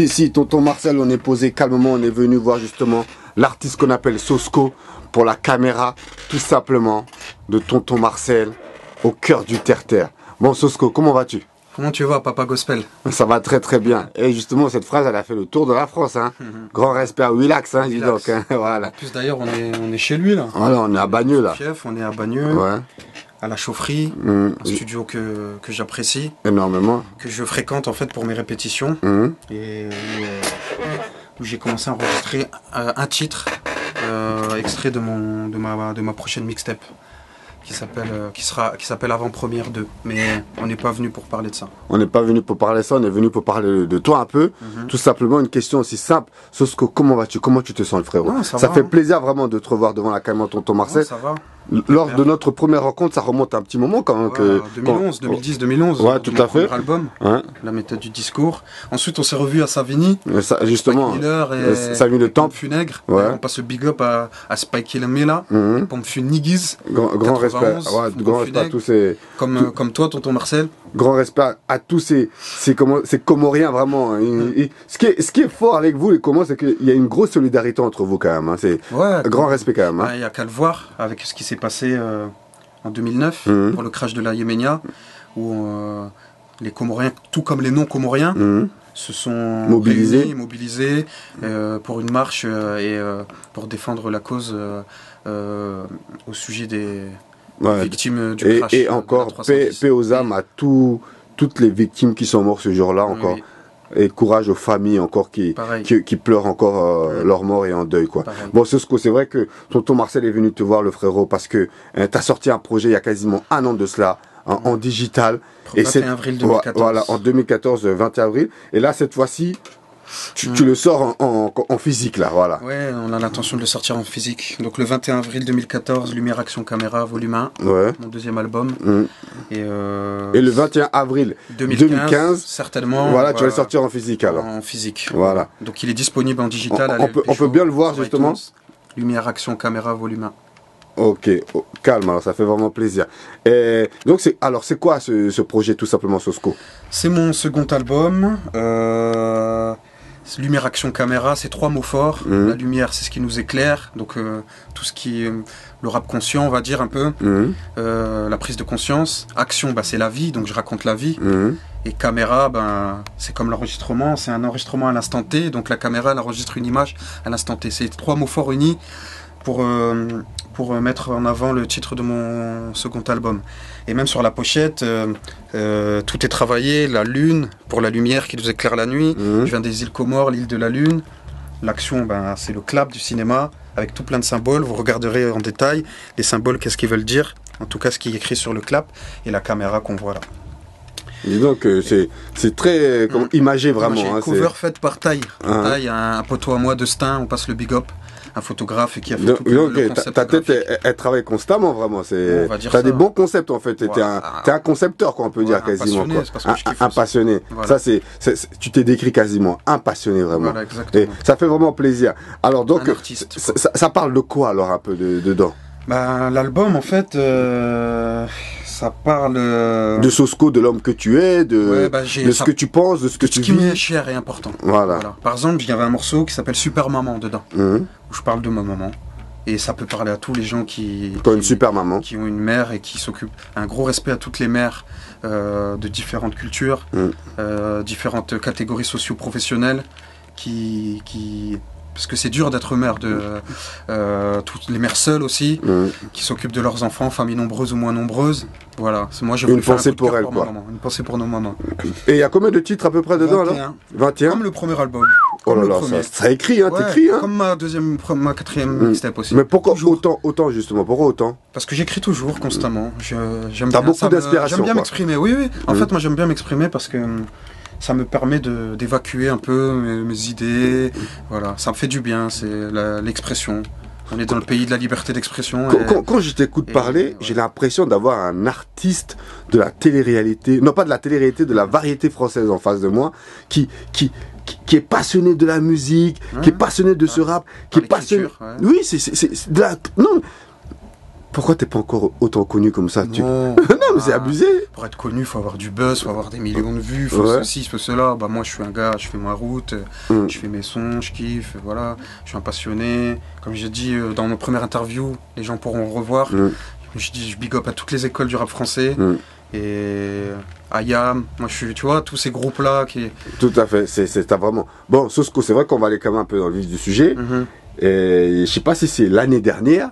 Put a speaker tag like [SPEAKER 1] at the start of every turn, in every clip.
[SPEAKER 1] Si, tonton Marcel, on est posé calmement, on est venu voir justement l'artiste qu'on appelle Sosco pour la caméra, tout simplement, de tonton Marcel au cœur du terre-terre. Bon, Sosco, comment vas-tu?
[SPEAKER 2] Comment tu vas, Papa Gospel?
[SPEAKER 1] Ça va très très bien. Et justement, cette phrase, elle a fait le tour de la France. Hein. Grand respect à Willax, hein, dis donc. Hein. Voilà.
[SPEAKER 2] En plus, d'ailleurs, on est chez lui, là.
[SPEAKER 1] Voilà, on est à Bagneux, là.
[SPEAKER 2] Chef, on est à Bagneux,
[SPEAKER 1] ouais.
[SPEAKER 2] à la chaufferie, un studio que j'apprécie.
[SPEAKER 1] Énormément.
[SPEAKER 2] Que je fréquente, en fait, pour mes répétitions. Et où j'ai commencé à enregistrer un titre, extrait de ma prochaine mixtape. Qui s'appelle Avant-Première 2. Mais on n'est pas venu pour parler de ça.
[SPEAKER 1] On n'est pas venu pour parler de ça, on est venu pour parler de toi un peu. Tout simplement, une question aussi simple. Sosco, comment vas-tu? Comment tu te sens, le frérot?
[SPEAKER 2] Non,
[SPEAKER 1] ça fait plaisir vraiment de te revoir devant la caméra, tonton Marcel.
[SPEAKER 2] Non, ça va.
[SPEAKER 1] Lors de notre première rencontre, ça remonte un petit moment quand même.
[SPEAKER 2] Ouais, 2011, 2010, 2011.
[SPEAKER 1] Ouais, tout à fait.
[SPEAKER 2] Album,
[SPEAKER 1] ouais.
[SPEAKER 2] La méthode du discours. Ensuite, on s'est revu à Savigny.
[SPEAKER 1] Ça, justement,
[SPEAKER 2] Savigny
[SPEAKER 1] le Temple.
[SPEAKER 2] Funègre.
[SPEAKER 1] Ouais.
[SPEAKER 2] On passe le big up à Spike Lemela, Pompe Funiguiz.
[SPEAKER 1] Grand respect. Ouais, grand respect à tous ces.
[SPEAKER 2] Comme toi, tonton Marcel.
[SPEAKER 1] Grand respect à tous ces Comoriens, vraiment. Ce qui est fort avec vous, les Comores, c'est qu'il y a une grosse solidarité entre vous quand même. Hein. C'est grand respect quand même.
[SPEAKER 2] Il n'y a qu'à le voir avec ce qui s'est passé en 2009 pour le crash de la Yéménia, où les Comoriens, tout comme les non-Comoriens, se sont mobilisés pour une marche et pour défendre la cause au sujet des victimes du crash.
[SPEAKER 1] Et encore, paix aux âmes à toutes les victimes qui sont mortes ce jour-là encore. Oui. Et courage aux familles encore qui pleurent encore leur mort et en deuil, quoi. Bon, c'est vrai que tonton Marcel est venu te voir, le frérot, parce que tu as sorti un projet il y a quasiment un an de cela, en digital.
[SPEAKER 2] 21 avril 2014.
[SPEAKER 1] Voilà, en 2014, 21 avril. Et là, cette fois-ci, tu le sors en physique, là, voilà.
[SPEAKER 2] Ouais, on a l'intention de le sortir en physique. Donc le 21 avril 2014, Lumière Action Caméra, volume 1, mon deuxième album. Et
[SPEAKER 1] le 21 avril 2015,
[SPEAKER 2] certainement.
[SPEAKER 1] Voilà, tu vas le sortir en physique, alors.
[SPEAKER 2] En physique.
[SPEAKER 1] Voilà.
[SPEAKER 2] Donc il est disponible en digital.
[SPEAKER 1] On peut bien le voir, justement.
[SPEAKER 2] Lumière Action Caméra, volume 1.
[SPEAKER 1] Ok, calme, alors ça fait vraiment plaisir. Et donc c'est quoi ce projet, tout simplement, Sosco?
[SPEAKER 2] C'est mon second album. Lumière, action, caméra, c'est 3 mots forts. La lumière, c'est ce qui nous éclaire, donc tout ce qui est le rap conscient, on va dire un peu. La prise de conscience. Action, c'est la vie, donc je raconte la vie. Et caméra, c'est comme l'enregistrement, c'est un enregistrement à l'instant T, donc la caméra, elle enregistre une image à l'instant T. C'est 3 mots forts unis pour mettre en avant le titre de mon second album. Et même sur la pochette, tout est travaillé, la lune, pour la lumière qui nous éclaire la nuit. Je viens des îles Comores, l'île de la Lune. L'action, c'est le clap du cinéma, avec tout plein de symboles. Vous regarderez en détail les symboles, qu'est-ce qu'ils veulent dire. En tout cas, ce qui est écrit sur le clap, et la caméra qu'on voit là.
[SPEAKER 1] Dis donc, c'est très imagé, vraiment.
[SPEAKER 2] J'ai une cover faite par Taille. Taille, un poteau à moi de Stein, on passe le big up. Un photographe qui a fait tout le concept.
[SPEAKER 1] Ta tête, elle travaille constamment, vraiment. T'as des bons concepts, en fait. T'es un concepteur, quoi, on peut dire, quasiment. Un passionné. Voilà. Tu t'es décrit quasiment. Un passionné, vraiment.
[SPEAKER 2] Voilà, exactement.
[SPEAKER 1] Et ça fait vraiment plaisir. Alors, donc, ça parle de quoi, alors, un peu dedans?
[SPEAKER 2] L'album, en fait, ça parle
[SPEAKER 1] de Sosco, de l'homme que tu es, de ce que tu penses, de ce que tu vis.
[SPEAKER 2] Ce qui m'est cher et important. Voilà. Par exemple, il y avait un morceau qui s'appelle Super Maman dedans, où je parle de ma maman. Et ça peut parler à tous les gens qui
[SPEAKER 1] ont une super maman,
[SPEAKER 2] qui ont une mère et qui s'occupent. Un gros respect à toutes les mères de différentes cultures, différentes catégories socio-professionnelles parce que c'est dur d'être mère, toutes les mères seules aussi, qui s'occupent de leurs enfants, familles nombreuses ou moins nombreueuses. Voilà, moi je voulais faire
[SPEAKER 1] pensée pour elles, quoi.
[SPEAKER 2] Une pensée pour nos mamans.
[SPEAKER 1] Et il y a combien de titres à peu près dedans,
[SPEAKER 2] 21.
[SPEAKER 1] Là 21.
[SPEAKER 2] Comme le premier album.
[SPEAKER 1] Oh là là, ça écrit, hein, t'écris, hein.
[SPEAKER 2] Comme ma quatrième mixtape aussi.
[SPEAKER 1] Mais pourquoi autant justement? Pourquoi autant?
[SPEAKER 2] Parce que j'écris toujours, constamment.
[SPEAKER 1] T'as beaucoup d'inspiration.
[SPEAKER 2] J'aime bien m'exprimer, oui. En fait, moi j'aime bien m'exprimer parce que ça me permet d'évacuer un peu mes idées. Voilà, ça me fait du bien, c'est l'expression. On est dans le pays de la liberté d'expression.
[SPEAKER 1] Quand je t'écoute parler, j'ai l'impression d'avoir un artiste de la télé-réalité, non pas de la télé-réalité, de la variété française en face de moi, qui est passionné de la musique, qui est passionné de ce rap, qui est passionné. Oui, c'est de la. Non. Pourquoi t'es pas encore autant connu comme ça? Non, mais c'est abusé.
[SPEAKER 2] Pour être connu, il faut avoir du buzz, il faut avoir des millions de vues, il faut ceci, il faut cela. Bah, moi, je suis un gars, je fais ma route, je fais mes sons, je kiffe, voilà. Je suis un passionné. Comme j'ai dit dans nos premières interviews, les gens pourront revoir. Je big up à toutes les écoles du rap français. Et IAM, moi je suis, tu vois, tous ces groupes-là qui...
[SPEAKER 1] Tout à fait, c'est vraiment... Bon, Sosco, c'est vrai qu'on va aller quand même un peu dans le vif du sujet. Et je sais pas si c'est l'année dernière,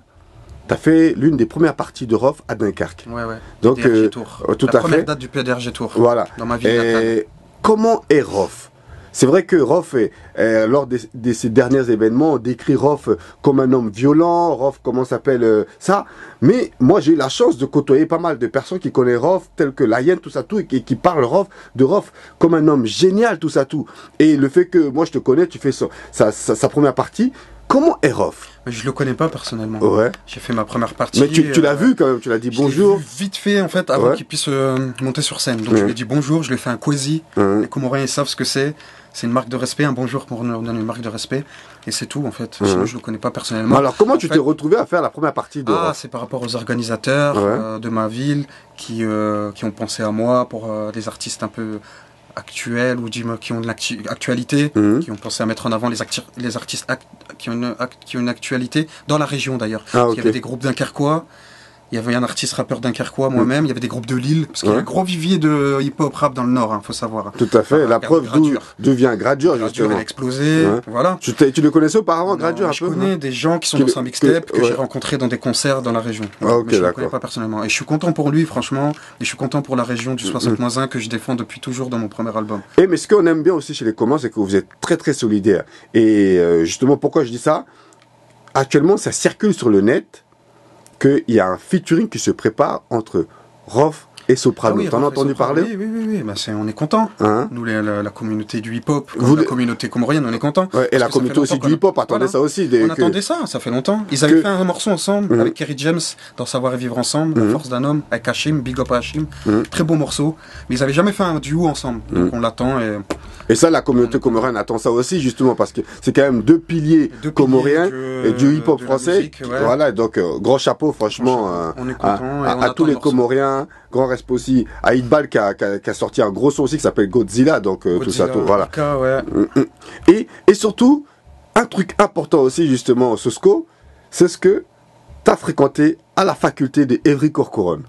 [SPEAKER 1] tu as fait l'une des premières parties de Rof à Dunkerque.
[SPEAKER 2] Ouais.
[SPEAKER 1] Donc,
[SPEAKER 2] PDRG Tour.
[SPEAKER 1] Tout
[SPEAKER 2] la
[SPEAKER 1] à
[SPEAKER 2] première
[SPEAKER 1] fait.
[SPEAKER 2] date du PDRG Tour.
[SPEAKER 1] Voilà.
[SPEAKER 2] Dans ma ville natale.
[SPEAKER 1] Comment est Rof? C'est vrai que Rof, lors de ces derniers événements, on décrit Rof comme un homme violent, Rof, comment s'appelle ça. Mais moi, j'ai eu la chance de côtoyer pas mal de personnes qui connaissent Rof, telles que Layen, tout ça, tout, et qui parlent de Rof comme un homme génial, tout ça, tout. Et le fait que moi, je te connais, tu fais sa première partie. Comment est Rof?
[SPEAKER 2] Je le connais pas personnellement.
[SPEAKER 1] Ouais.
[SPEAKER 2] J'ai fait ma première partie.
[SPEAKER 1] Mais tu l'as vu quand même, tu l'as dit bonjour.
[SPEAKER 2] Vu vite fait en fait avant qu'il puisse monter sur scène. Donc je lui ai dit bonjour, je lui ai fait un quasi. Les Comoriens ils savent ce que c'est. C'est une marque de respect, un bonjour pour nous donner une marque de respect. Et c'est tout en fait. Sinon je le connais pas personnellement.
[SPEAKER 1] Alors comment tu t'es retrouvé à faire la première partie de Rof?
[SPEAKER 2] C'est par rapport aux organisateurs de ma ville qui ont pensé à moi pour des artistes un peu actuels ou qui ont de l'actualité, qui ont pensé à mettre en avant les artistes qui ont une actualité dans la région d'ailleurs. Il y avait des groupes dunkerquois, il y avait un artiste rappeur dunkerquois, moi-même, il y avait des groupes de Lille, parce qu'il y a un gros vivier de hip-hop rap dans le Nord, faut savoir.
[SPEAKER 1] Tout à fait, la preuve d'où vient Gradure, justement.
[SPEAKER 2] Il a explosé, voilà.
[SPEAKER 1] Tu le connaissais auparavant, Gradure, un peu?
[SPEAKER 2] Je connais des gens qui sont dans sa mixtape, que j'ai rencontrés dans des concerts dans la région. Mais je ne le connais pas personnellement. Et je suis content pour lui, franchement, et je suis content pour la région du 60-1 que je défends depuis toujours dans mon premier album.
[SPEAKER 1] Mais ce qu'on aime bien aussi chez les Comores, c'est que vous êtes très très solidaires. Et justement, pourquoi je dis ça? Actuellement, ça circule sur le net qu'il y a un featuring qui se prépare entre Rof et Soprano. T'en as entendu parler?
[SPEAKER 2] Oui. Bah, on est content. Nous, la communauté du hip-hop, la communauté comorienne, on est content.
[SPEAKER 1] Et la communauté aussi du hip-hop attendait ça aussi.
[SPEAKER 2] On attendait ça fait longtemps. Ils avaient fait un morceau ensemble avec Kerry James dans Savoir et Vivre Ensemble, La Force d'un Homme, avec Hachim, Big Up à Hachim. Très beau morceau. Mais ils n'avaient jamais fait un duo ensemble. Donc on l'attend.
[SPEAKER 1] Et ça, la communauté comorienne attend ça aussi, justement, parce que c'est quand même deux piliers comoriens et du hip-hop français. Musique, voilà, donc grand chapeau, franchement, à tous les Comoriens. Grand respect aussi à Idbal qui a sorti un gros son aussi qui s'appelle Godzilla, donc tout ça, tout, voilà. Et surtout, un truc important aussi, justement, Sosco, c'est ce que tu as fréquenté à la faculté de Évry-Courcouronnes.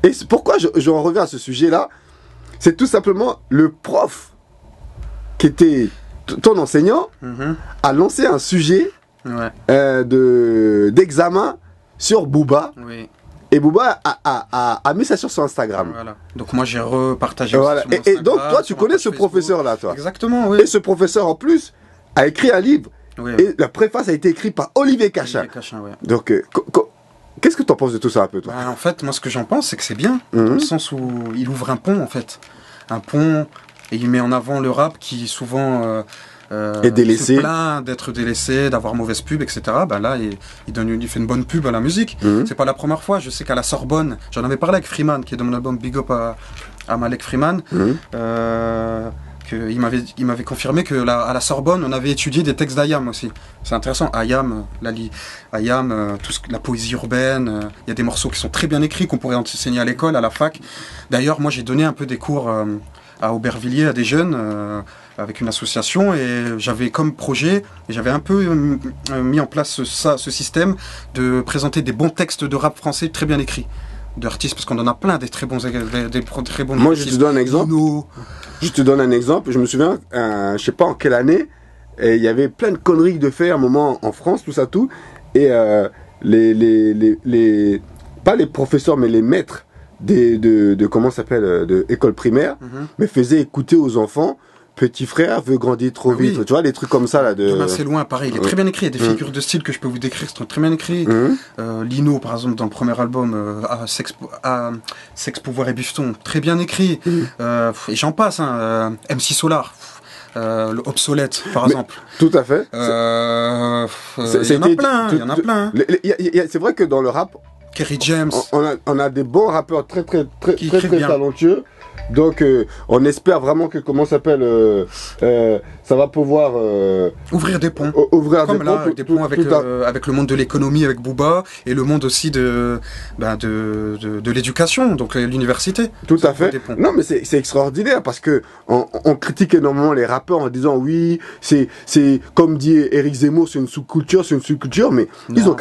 [SPEAKER 1] Et pourquoi je reviens à ce sujet-là, c'est tout simplement le prof qui était ton enseignant a lancé un sujet d'examen sur Booba. Et Booba a mis ça sur son Instagram.
[SPEAKER 2] Voilà. Donc moi j'ai repartagé.
[SPEAKER 1] Voilà. Et donc toi tu connais ce professeur-là, toi.
[SPEAKER 2] Exactement, oui.
[SPEAKER 1] Et ce professeur en plus a écrit un livre. Et la préface a été écrite par Olivier Cachin. Donc qu'est-ce que tu en penses de tout ça un peu, toi?
[SPEAKER 2] En fait, moi ce que j'en pense, c'est que c'est bien. Dans le sens où il ouvre un pont en fait. Un pont, et il met en avant le rap qui souvent
[SPEAKER 1] est délaissé,
[SPEAKER 2] se plaint d'être délaissé, d'avoir mauvaise pub, etc. Ben là, il fait une bonne pub à la musique. C'est pas la première fois. Je sais qu'à la Sorbonne, j'en avais parlé avec Freeman, qui est dans mon album Big Up à Malek Freeman. Il m'avait confirmé que à la Sorbonne, on avait étudié des textes d'Ayam aussi. C'est intéressant. Ayam, la poésie urbaine. Il y a des morceaux qui sont très bien écrits qu'on pourrait enseigner à l'école, à la fac. D'ailleurs, moi, j'ai donné un peu des cours à Aubervilliers à des jeunes avec une association, et j'avais comme projet, et j'avais un peu mis en place ce système de présenter des bons textes de rap français très bien écrits d'artistes, parce qu'on en a plein des très bons
[SPEAKER 1] Moi artistes. Je te donne un exemple. Je te donne un exemple. Je me souviens, je sais pas en quelle année, il y avait plein de conneries de faire à un moment en France, tout ça tout, et pas les professeurs mais les maîtres de comment ça s'appelle, de école primaire, mais faisaient écouter aux enfants. Petit frère veut grandir trop vite, tu vois, les trucs comme ça là.
[SPEAKER 2] Demain c'est loin, pareil, il est très bien écrit, il y a des figures de style que je peux vous décrire, qui sont très bien écrits. Lino, par exemple, dans le premier album, Sexe, Pouvoir et Bifton, très bien écrit. Et j'en passe, MC Solar, l'obsolète, par exemple.
[SPEAKER 1] Tout à fait.
[SPEAKER 2] Il y en a plein.
[SPEAKER 1] C'est vrai que dans le rap,
[SPEAKER 2] Kerry James,
[SPEAKER 1] on a des bons rappeurs très talentueux. Donc on espère vraiment que ça va pouvoir
[SPEAKER 2] ouvrir des ponts.
[SPEAKER 1] Ouvrir
[SPEAKER 2] comme des ponts avec le monde de l'économie, avec Booba, et le monde aussi de l'éducation, donc l'université.
[SPEAKER 1] Tout à fait. Non, mais c'est extraordinaire parce que on critique énormément les rappeurs en disant oui, c'est comme dit Éric Zemmour, c'est une sous-culture, mais non, ils ont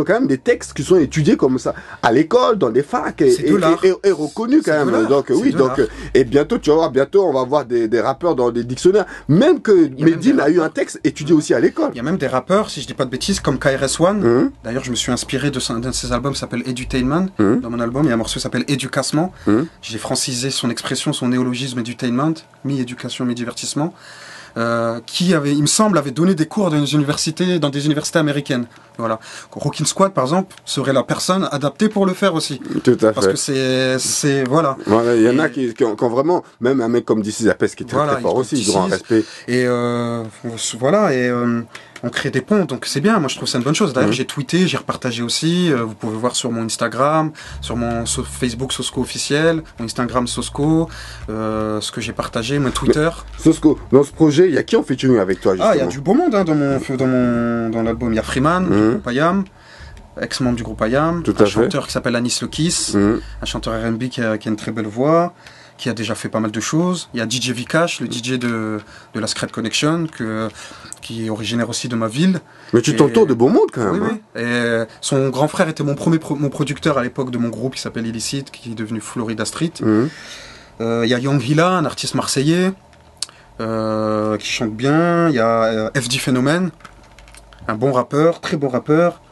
[SPEAKER 1] quand même des textes qui sont étudiés comme ça à l'école, dans des facs et reconnus quand même. Donc oui, et bientôt tu vas voir, on va voir des rappeurs dans des dictionnaires, même que Medine a eu un texte étudié aussi à l'école.
[SPEAKER 2] Il y a même des rappeurs, si je dis pas de bêtises, comme KRS-One. D'ailleurs, je me suis inspiré d'un de ses albums qui s'appelle Edutainment. Dans mon album, il y a un morceau qui s'appelle Éducassement. J'ai francisé son expression, son néologisme Edutainment, mi-éducation, mi-divertissement. Qui avait, il me semble, avait donné des cours dans des universités américaines. Voilà. Rockin' Squad, par exemple, serait la personne adaptée pour le faire aussi.
[SPEAKER 1] Tout à fait.
[SPEAKER 2] Parce que c'est voilà.
[SPEAKER 1] Il y en a qui ont vraiment, même un mec comme DC Zapes qui est très fort aussi, grand respect.
[SPEAKER 2] Et voilà, et on crée des ponts, donc c'est bien, moi je trouve ça une bonne chose. D'ailleurs j'ai tweeté, j'ai repartagé aussi, vous pouvez voir sur mon Instagram, sur mon Facebook Sosco officiel, mon Instagram Sosco, ce que j'ai partagé, mon Twitter.
[SPEAKER 1] Mais, Sosco, dans ce projet, il y a qui en featuring avec toi justement?
[SPEAKER 2] Il y a du beau monde dans l'album, il y a Freeman, du groupe IAM, ex-membre du groupe IAM, un chanteur qui s'appelle Anis Le Kiss, un chanteur R&B qui a une très belle voix, qui a déjà fait pas mal de choses. Il y a DJ Vikash, le DJ de la Secret Connection, qui est originaire aussi de ma ville.
[SPEAKER 1] Mais tu t'entoures de beau monde quand même.
[SPEAKER 2] Oui, oui. Et son grand frère était mon producteur à l'époque de mon groupe qui s'appelle Illicit, qui est devenu Florida Street. Il y a Young Hilla, un artiste marseillais, qui chante bien. Il y a FD Phénomène, un bon rappeur, très bon rappeur.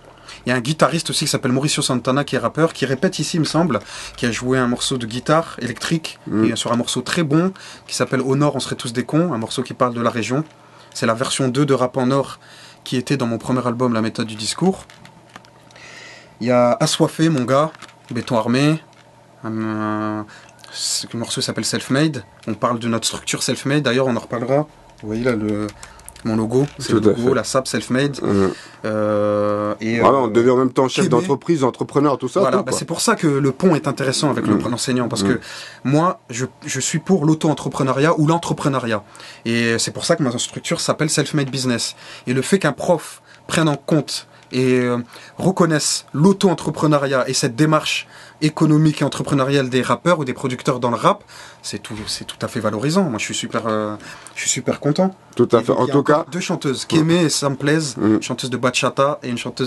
[SPEAKER 2] Il y a un guitariste aussi qui s'appelle Mauricio Santana, qui est rappeur, qui répète ici, il me semble, qui a joué un morceau de guitare électrique, et sur un morceau très bon, qui s'appelle Au Nord, on serait tous des cons, un morceau qui parle de la région. C'est la version 2 de Rap en Nord, qui était dans mon premier album, La Méthode du Discours. Il y a Assoiffé, mon gars, Béton Armé, le morceau s'appelle Self-Made, on parle de notre structure Self-Made, d'ailleurs on en reparlera. Vous voyez là mon logo, c'est le logo, la SAP Self-Made.
[SPEAKER 1] On devient en même temps chef d'entreprise, entrepreneur, tout ça.
[SPEAKER 2] Voilà, c'est pour ça que le pont est intéressant avec l'enseignant, parce que moi, je suis pour l'auto-entrepreneuriat ou l'entrepreneuriat. Et c'est pour ça que ma structure s'appelle Self-Made Business. Et le fait qu'un prof prenne en compte et reconnaissent l'auto-entrepreneuriat et cette démarche économique et entrepreneuriale des rappeurs ou des producteurs dans le rap, c'est tout à fait valorisant. Moi, je suis super content.
[SPEAKER 1] Tout à fait. En tout cas,
[SPEAKER 2] 2 chanteuses, Kémé et Sam Plaise, une chanteuse de bachata et une chanteuse